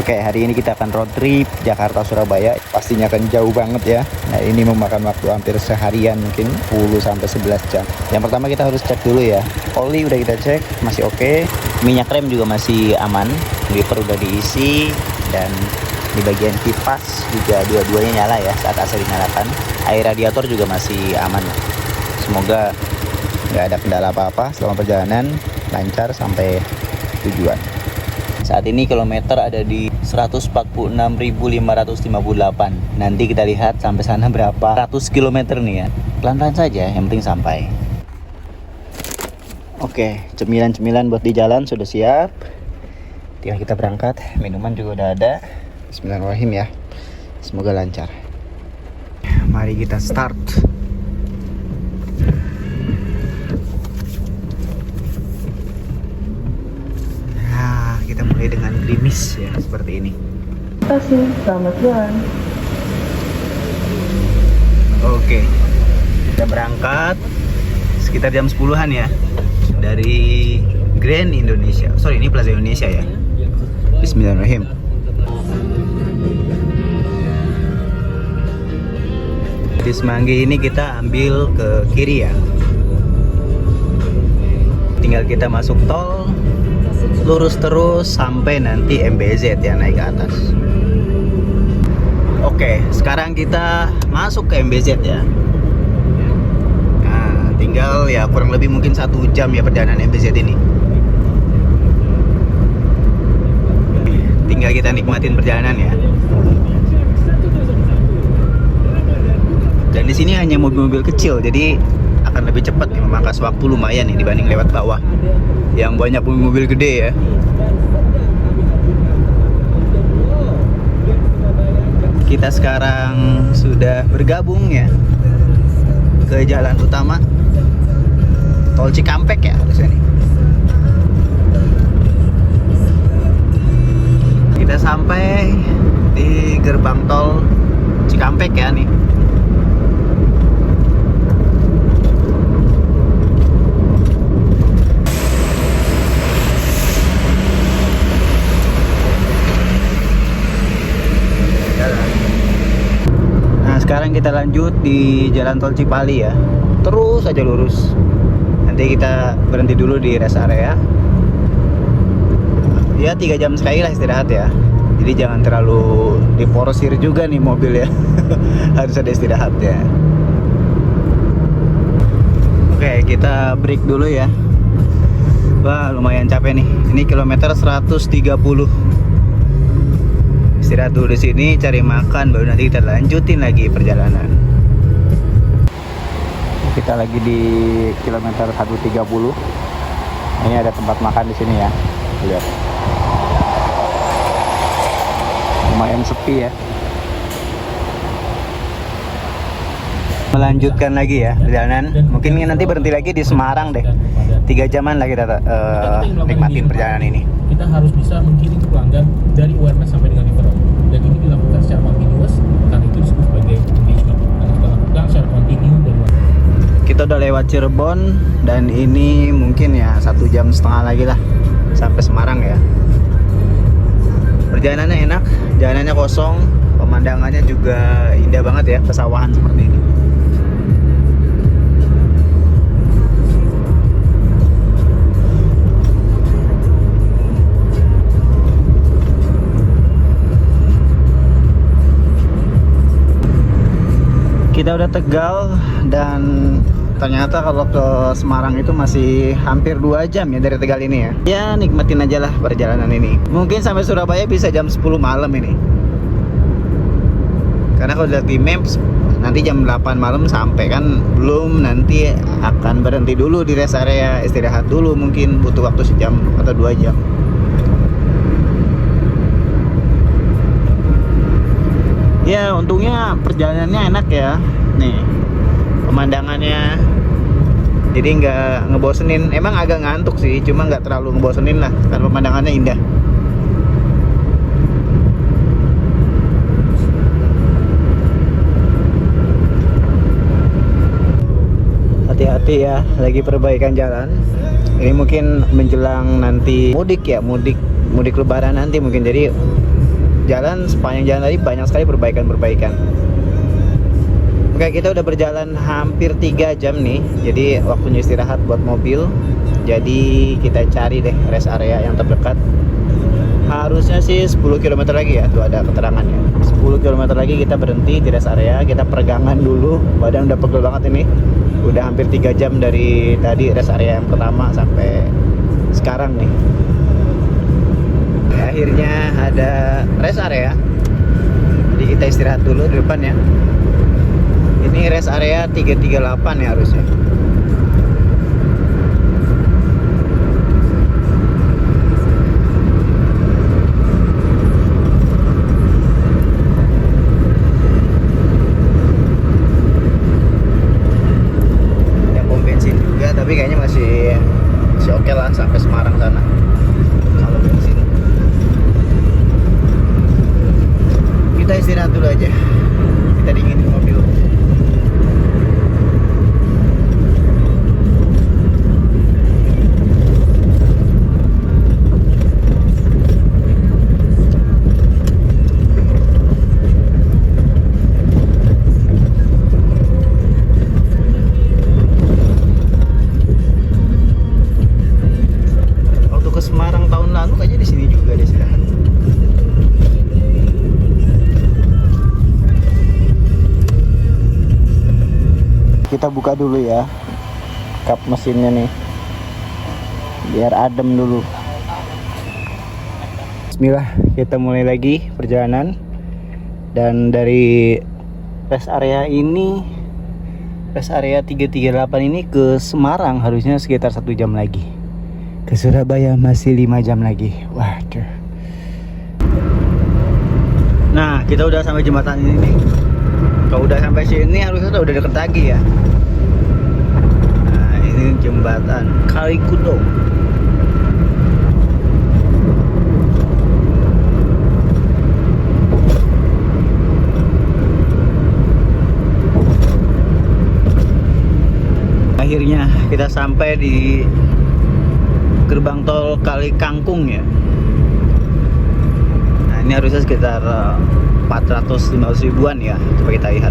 Oke, hari ini kita akan road trip Jakarta-Surabaya. Pastinya akan jauh banget ya. Nah, ini memakan waktu hampir seharian, mungkin 10-11 jam. Yang pertama kita harus cek dulu ya. Oli udah kita cek, masih oke. Minyak rem juga masih aman. Wiper udah diisi. Dan di bagian kipas juga dua-duanya nyala ya saat AC dinyalakan. Air radiator juga masih aman. Semoga nggak ada kendala apa-apa selama perjalanan, lancar sampai tujuan. Saat ini kilometer ada di 146.558. Nanti kita lihat sampai sana berapa ratus kilometer nih ya. Pelan-pelan saja, yang penting sampai. Oke, cemilan-cemilan buat di jalan sudah siap. Tinggal kita berangkat, minuman juga udah ada. Bismillahirrahmanirrahim ya. Semoga lancar. Mari kita start. Kita mulai dengan gerimis ya, seperti ini. Terima kasih, selamat jalan. Oke, kita berangkat sekitar jam 10-an ya dari Grand Indonesia. Sorry, ini Plaza Indonesia ya. Bismillahirrahmanirrahim. Di Semanggi ini kita ambil ke kiri ya. Tinggal kita masuk tol, lurus terus sampai nanti MBZ ya, naik ke atas. Oke, sekarang kita masuk ke MBZ ya. Nah, tinggal ya kurang lebih mungkin 1 jam ya perjalanan MBZ ini. Tinggal kita nikmatin perjalanan ya. Dan di sini hanya mobil-mobil kecil, jadi akan lebih cepat ya, memangkas waktu lumayan nih dibanding lewat bawah yang banyak mobil gede ya. Kita sekarang sudah bergabung ya ke jalan utama Tol Cikampek ya harusnya nih. Kita sampai di gerbang tol Cikampek ya nih. Sekarang kita lanjut di Jalan Tol Cipali ya. Terus aja lurus. Nanti kita berhenti dulu di rest area. Ya 3 jam sekali lah istirahat ya. Jadi jangan terlalu diporsir juga nih mobil ya. Harus ada istirahat ya. Oke, kita break dulu ya. Wah, lumayan capek nih. Ini kilometer 130. Istirahat dulu di sini, cari makan, baru nanti kita lanjutin lagi perjalanan. Kita lagi di kilometer 130. Ini ada tempat makan di sini ya. Lihat. Lumayan sepi ya. Melanjutkan lagi ya perjalanan. Mungkin nanti berhenti lagi di Semarang deh. 3 jaman lagi kita nikmatin perjalanan ini. Kita harus bisa mengkirim pelanggan dari awareness sampai dengan referral, dan ini dilakukan secara continuous karena itu disebut sebagai engagement, karena kita lakukan secara kontinu dan kita udah lewat Cirebon dan ini mungkin ya 1,5 jam lagi lah sampai Semarang ya. Perjalanannya enak, jalanannya kosong, pemandangannya juga indah banget ya, pesawahan seperti ini. Kita udah Tegal dan ternyata kalau ke Semarang itu masih hampir 2 jam ya dari Tegal ini ya. Ya nikmatin aja lah perjalanan ini. Mungkin sampai Surabaya bisa jam 10 malam ini. Karena kalau lihat di maps nanti jam 8 malam sampai kan, belum, nanti akan berhenti dulu di rest area, istirahat dulu, mungkin butuh waktu 1 jam atau 2 jam. Ya untungnya perjalanannya enak ya. Nih pemandangannya, jadi nggak ngebosenin. Emang agak ngantuk sih, cuma nggak terlalu ngebosenin lah karena pemandangannya indah. Hati-hati ya, lagi perbaikan jalan. Ini mungkin menjelang nanti mudik ya, mudik lebaran nanti mungkin, jadi jalan, sepanjang jalan tadi banyak sekali perbaikan-perbaikan. Oke, kita udah berjalan hampir 3 jam nih. Jadi waktunya istirahat buat mobil. Jadi kita cari deh rest area yang terdekat. Harusnya sih 10 km lagi ya, tuh ada keterangannya. 10 km lagi kita berhenti di rest area. Kita peregangan dulu. Badan udah pegel banget ini. Udah hampir 3 jam dari tadi rest area yang pertama sampai sekarang nih. Akhirnya ada rest area. Jadi kita istirahat dulu di depan ya. Ini rest area 338 ya harusnya. Ya pom bensin juga, tapi kayaknya masih oke lah sampai Semarang sana. Kalau bensin. Kita istirahat dulu aja. Kita dinginin mobil. Semarang tahun lalu kayaknya di sini juga dia istirahat. Kita buka dulu ya kap mesinnya nih, biar adem dulu. Bismillah, kita mulai lagi perjalanan. Dan dari rest area ini, rest area 338 ini ke Semarang harusnya sekitar 1 jam lagi. Ke Surabaya masih 5 jam lagi. Waduh. Nah, kita udah sampai jembatan ini nih. Kalau udah sampai sini harusnya udah deket lagi ya. Nah, ini jembatan Kalikuto. Akhirnya kita sampai di gerbang tol Kali Kangkung ya. Nah, ini harusnya sekitar 450 ribuan ya. Coba kita lihat.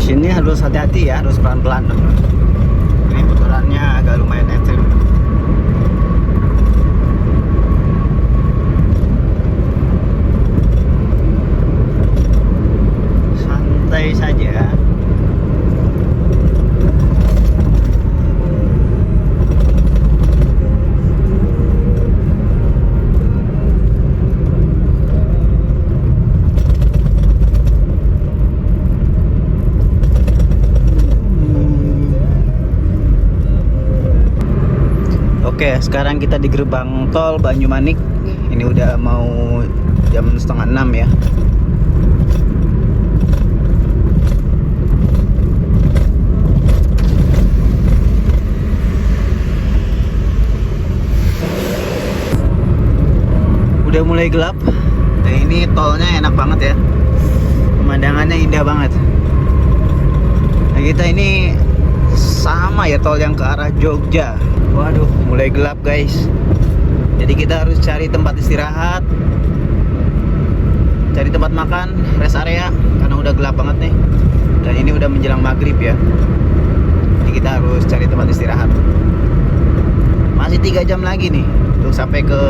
Ini sini harus hati-hati ya, harus pelan-pelan. Ini puterannya agak lumayan ekstrim. Santai saja. Oke, sekarang kita di gerbang tol Banyumanik. Ini udah mau jam 5:30 ya. Udah mulai gelap. Dan ini tolnya enak banget ya. Pemandangannya indah banget. Nah, kita ini sama ya tol yang ke arah Jogja. Waduh, mulai gelap guys. Jadi kita harus cari tempat istirahat, cari tempat makan, rest area, karena udah gelap banget nih. Dan ini udah menjelang maghrib ya. Jadi kita harus cari tempat istirahat. Masih 3 jam lagi nih untuk sampai ke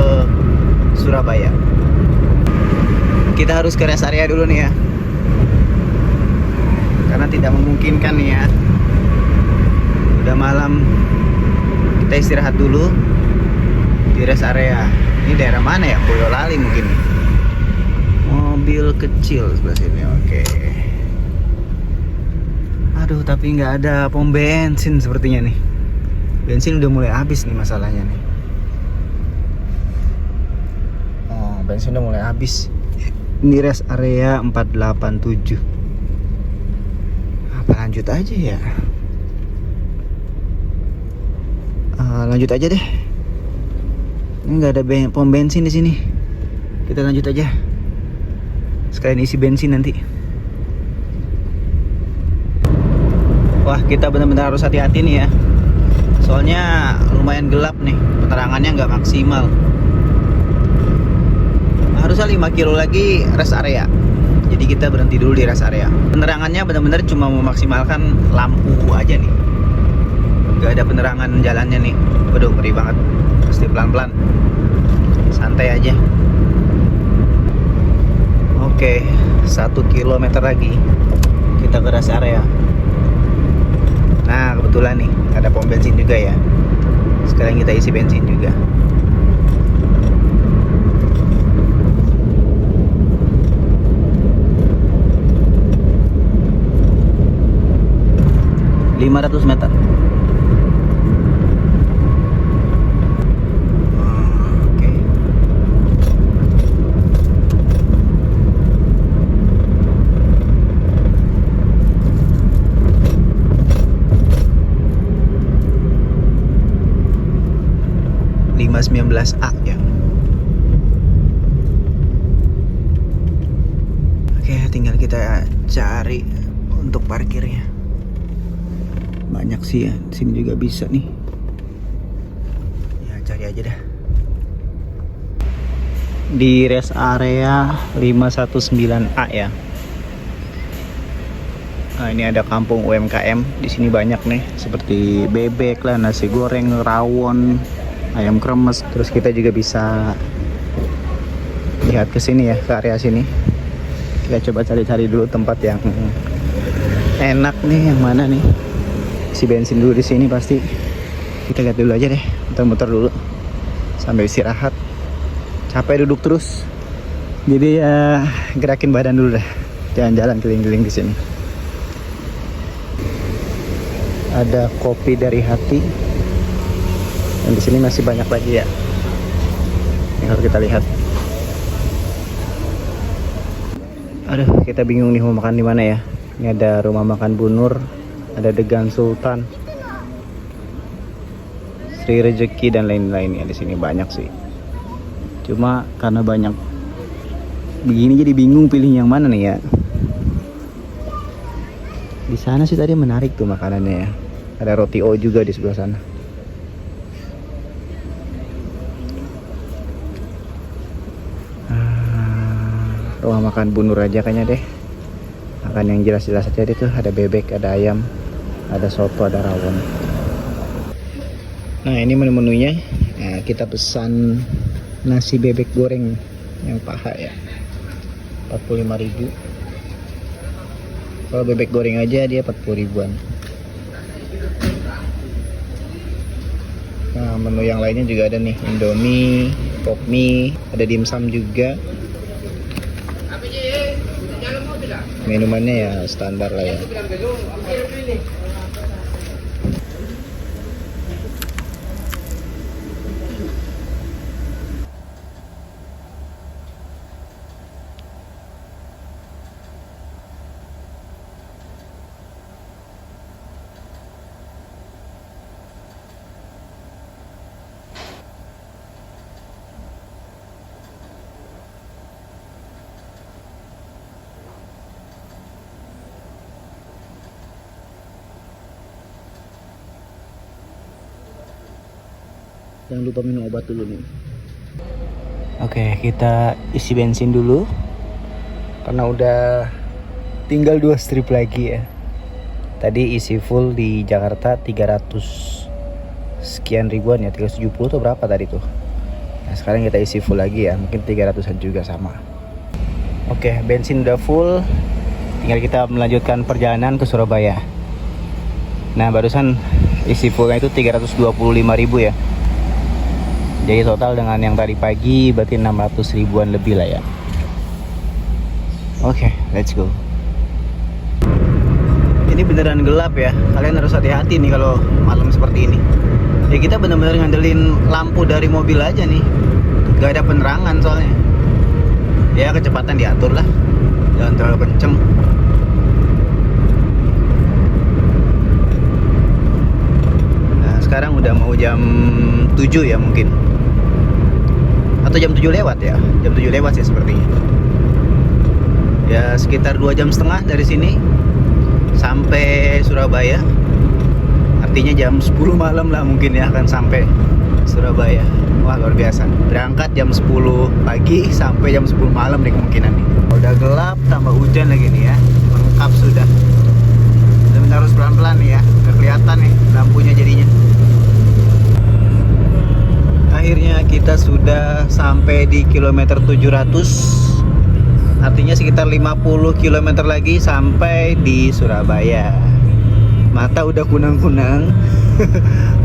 Surabaya. Kita harus ke rest area dulu nih ya, karena tidak memungkinkan nih ya. Udah malam, kita istirahat dulu di rest area. Ini daerah mana ya? Boyolali mungkin. Mobil kecil sebelah sini. Oke. Aduh, tapi nggak ada pom bensin sepertinya nih. Bensin udah mulai habis nih masalahnya nih. Oh, bensin udah mulai habis. Ini rest area 487. Apa lanjut aja ya? Lanjut aja deh. Ini nggak ada pom bensin di sini. Kita lanjut aja. Sekalian isi bensin nanti. Wah, kita benar-benar harus hati-hati nih ya. Soalnya lumayan gelap nih, penerangannya nggak maksimal. Harusnya 5 kilo lagi rest area. Jadi kita berhenti dulu di rest area. Penerangannya benar-benar cuma memaksimalkan lampu aja nih. Nggak ada penerangan jalannya nih. Waduh, ngeri banget. Pasti pelan-pelan. Santai aja. Oke, 1 kilometer lagi kita ke rest area. Nah, kebetulan nih ada pom bensin juga ya. Sekarang kita isi bensin juga. ...500 meter. Oke. 519A ya. Oke, tinggal kita cari untuk parkirnya. Banyak sih ya, di sini juga bisa nih. Ya, cari aja dah. Di rest area 519A ya. Nah, ini ada kampung UMKM. Di sini banyak nih, seperti bebek lah, nasi goreng, rawon, ayam kremes. Terus kita juga bisa lihat ke sini ya, ke area sini. Kita coba cari-cari dulu tempat yang enak nih, yang mana nih. Isi bensin dulu di sini pasti. Kita lihat dulu aja deh, muter-muter dulu sampai istirahat. Capek duduk terus. Jadi ya gerakin badan dulu dah. Jalan-jalan keliling-keliling di sini. Ada kopi dari hati. Dan di sini masih banyak lagi ya. Yang harus kita lihat. Aduh, kita bingung nih mau makan di mana ya. Ini ada rumah makan Bu Nur, ada Degan Sultan, Sri Rezeki dan lain-lain ya. Di sini banyak sih. Cuma karena banyak begini jadi bingung pilih yang mana nih ya. Di sana sih tadi menarik tuh makanannya ya. Ada roti O juga di sebelah sana. Rumah makan Bu Nur aja kayaknya deh. Makan yang jelas-jelas aja deh tuh. Ada bebek, ada ayam, ada soto, ada rawon. Nah, ini menu-menunya. Nah, kita pesan nasi bebek goreng yang paha ya. 45.000. Kalau bebek goreng aja dia 40 ribuan. Nah, menu yang lainnya juga ada nih, Indomie, pop mie, ada dimsum juga. Minumannya ya standar lah ya. Jangan lupa minum obat dulu nih. Oke, kita isi bensin dulu. Karena udah tinggal 2 strip lagi ya. Tadi isi full di Jakarta 300 sekian ribuan ya, 370 atau berapa tadi tuh. Nah, sekarang kita isi full lagi ya, mungkin 300-an juga sama. Oke, bensin udah full. Tinggal kita melanjutkan perjalanan ke Surabaya. Nah, barusan isi fullnya itu 325.000 ya. Jadi total dengan yang tadi pagi berarti 600 ribuan lebih lah ya. Oke, let's go. Ini beneran gelap ya. Kalian harus hati-hati nih kalau malam seperti ini. Ya kita bener-bener ngandelin lampu dari mobil aja nih. Gak ada penerangan soalnya. Ya kecepatan diatur lah, jangan terlalu kenceng. Nah sekarang udah mau jam 7 ya mungkin, atau jam 7 lewat ya. Jam 7 lewat sih sepertinya. Ya sekitar 2,5 jam dari sini sampai Surabaya. Artinya jam 10 malam lah mungkin ya akan sampai Surabaya. Wah luar biasa. Berangkat jam 10 pagi sampai jam 10 malam nih kemungkinan nih. Udah gelap tambah hujan lagi nih ya. Lengkap sudah. Dan harus pelan-pelan nih ya. Udah kelihatan nih lampunya jadinya. Akhirnya kita sudah sampai di kilometer 700. Artinya sekitar 50 km lagi sampai di Surabaya. Mata udah kunang-kunang.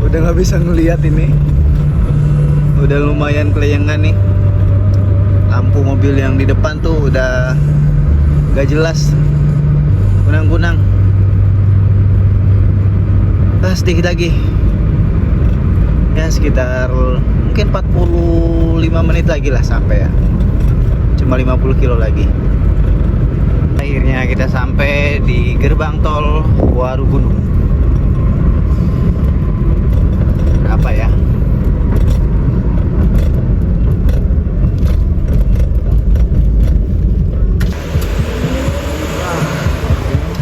Udah nggak bisa ngelihat ini. Udah lumayan kelayangan nih. Lampu mobil yang di depan tuh udah gak jelas, kunang-kunang. Sedikit lagi. Ya sekitar mungkin 45 menit lagi lah sampai ya. Cuma 50 kilo lagi. Akhirnya kita sampai di gerbang tol Warugunung. Berapa ya?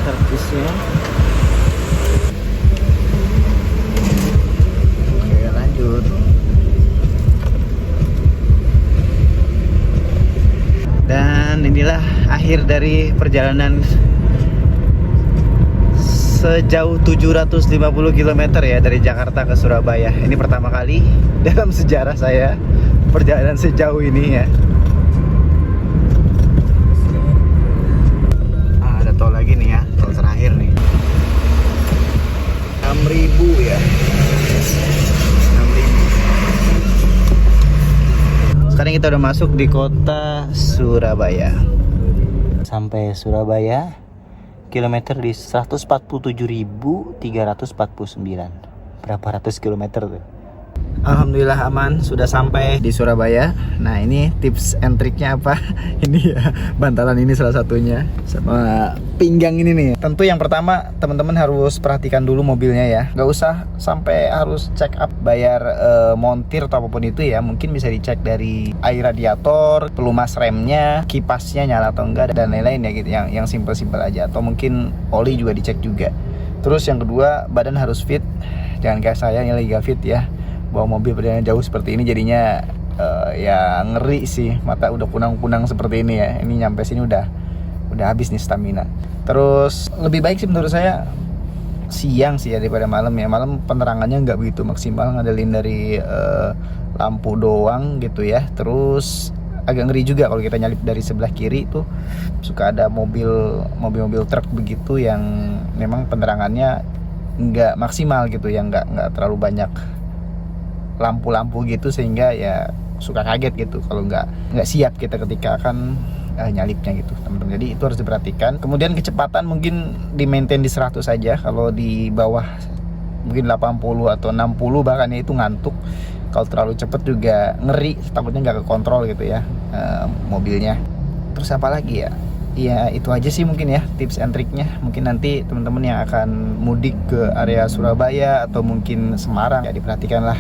Servisnya. Oke, lanjut. Dan inilah akhir dari perjalanan sejauh 750 km ya dari Jakarta ke Surabaya. Ini pertama kali dalam sejarah saya perjalanan sejauh ini ya. Ada tol lagi nih ya, tol terakhir nih. 6.000 ya. 6.000. Sekarang kita udah masuk di kota Surabaya. Sampai Surabaya, kilometer di 147.349. Berapa ratus kilometer tuh? Alhamdulillah aman, sudah sampai di Surabaya. Nah ini tips and triknya apa? Ini ya, bantalan ini salah satunya. Sama pinggang ini nih. Tentu yang pertama teman-teman harus perhatikan dulu mobilnya ya. Gak usah sampai harus check up bayar montir atau apapun itu ya. Mungkin bisa dicek dari air radiator, pelumas remnya, kipasnya nyala atau enggak, dan lain-lain ya gitu. Yang simple-simple aja. Atau mungkin oli juga dicek juga. Terus yang kedua, badan harus fit. Jangan kayak saya yang lagi gak fit ya. Bawa mobil perjalanan jauh seperti ini jadinya ya ngeri sih. Mata udah kunang-kunang seperti ini ya. Ini nyampe sini udah habis nih stamina. Terus lebih baik sih menurut saya siang sih ya daripada malam ya. Malam penerangannya nggak begitu maksimal, ngandelin dari lampu doang gitu ya. Terus agak ngeri juga kalau kita nyalip dari sebelah kiri tuh suka ada mobil truk begitu yang memang penerangannya nggak maksimal gitu ya, nggak terlalu banyak lampu-lampu gitu sehingga ya suka kaget gitu kalau nggak siap kita ketika akan nyalipnya gitu teman-teman. Jadi itu harus diperhatikan. Kemudian kecepatan mungkin di maintain di 100 saja. Kalau di bawah mungkin 80 atau 60 bahkan itu ngantuk. Kalau terlalu cepet juga ngeri, takutnya nggak kekontrol gitu ya mobilnya. Terus apa lagi ya? Ya itu aja sih mungkin ya tips and triknya. Mungkin nanti teman-teman yang akan mudik ke area Surabaya atau mungkin Semarang ya diperhatikanlah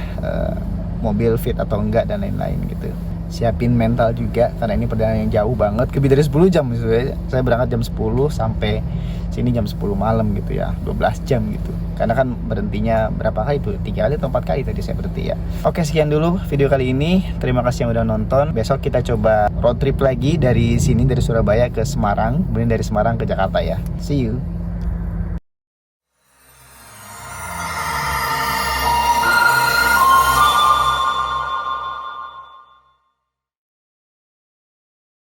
mobil fit atau enggak dan lain-lain gitu. Siapin mental juga karena ini perjalanan yang jauh banget, lebih dari 10 jam sebenarnya. Saya berangkat jam 10 sampai sini jam 10 malam gitu ya, 12 jam gitu. Karena kan berhentinya berapa kali itu? 3 kali atau 4 kali tadi saya berhenti ya. Oke, sekian dulu video kali ini. Terima kasih yang udah nonton. Besok kita coba road trip lagi dari sini, dari Surabaya ke Semarang, kemudian dari Semarang ke Jakarta ya. See you.